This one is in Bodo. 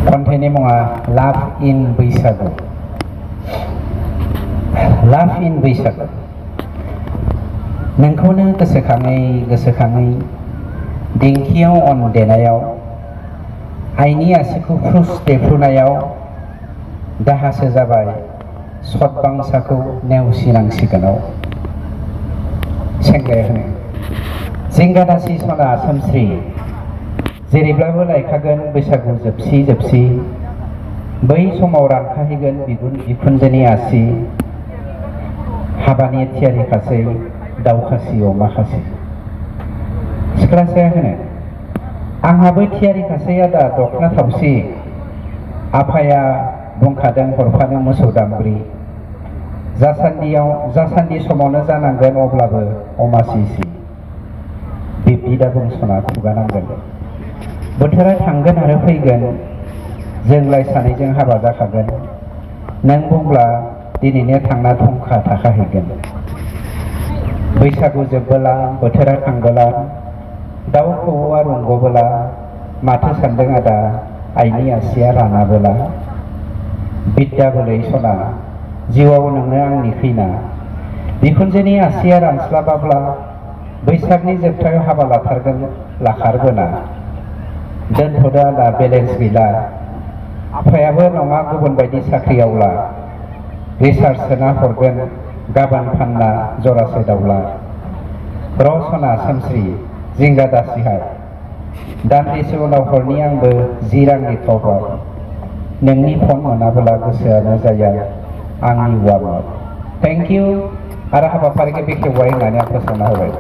खन्थाइनि मुङा लाभ इन बैसागु। लाभ इन बैसागु नोंखौनो गोसोखाङै गोसोखाङै देंखियाव अन देनायाव आइनि आसिखौ फ्रुस देफ्रुनायाव दाहासो जाबाय सतबांसाखौ नेवसिनांसिगोनाव। सेंग्राया होनो जिंगा दासि सना सोमस्रि जेरैब्लाबो लायखागोन बैसागु जोबसि जोबसि बै समाव रानखाहैगोन बिखुनजोनि आसि हाबानि थियारि खासै दावखासि अमाखासि। सिख्लासाया होनो आंहाबो थियारि खासै आदा दखना थावसि आफाया बुंखादों हरफानो मोसौ दामब्रि जासान्दि समावनो जानांगोन अब्लाबो अमासिसि। बिब्दिदा बुंसना खुगानांगोन बोथोरा थांगोन आरो फैगोन जोंलाय सानैजों हाबा जाखागोन नों बुंब्ला दिनैनो थांना थंखा थाखाहैगोन। बैसागु जोबबोला बोथोरा थांबोला दाउ खौवौआ रंगबोला माथो सानदों आदा आइनि आसिया रानाबोला। बिद्दा बोलै सना जिउआव नोंनो आंनि खैना बिखुनजोनि आसिया रानस्लाबाब्ला बैसागनि जोबथायाव हाबा लाखारबोना। दोनथ'दो आदा बेलेन्स गैला आफायाबो नङा गुबुन बायदि साख्रियावला रिसार्च सोना हरगोन गाबोन फानना जरासे दाउला। र' सना सोमस्रि जिंगा दासिहाय दान्दिसे उनाव हरनि आंबो 10 रांनि खबर नोंनि फन मोनाबोला गोसोआनो जाया आंनि वार्म। थेंक इउ आरो हाबाफारिखौ बेखेवबाय होननानै आं फोसावना होबाय।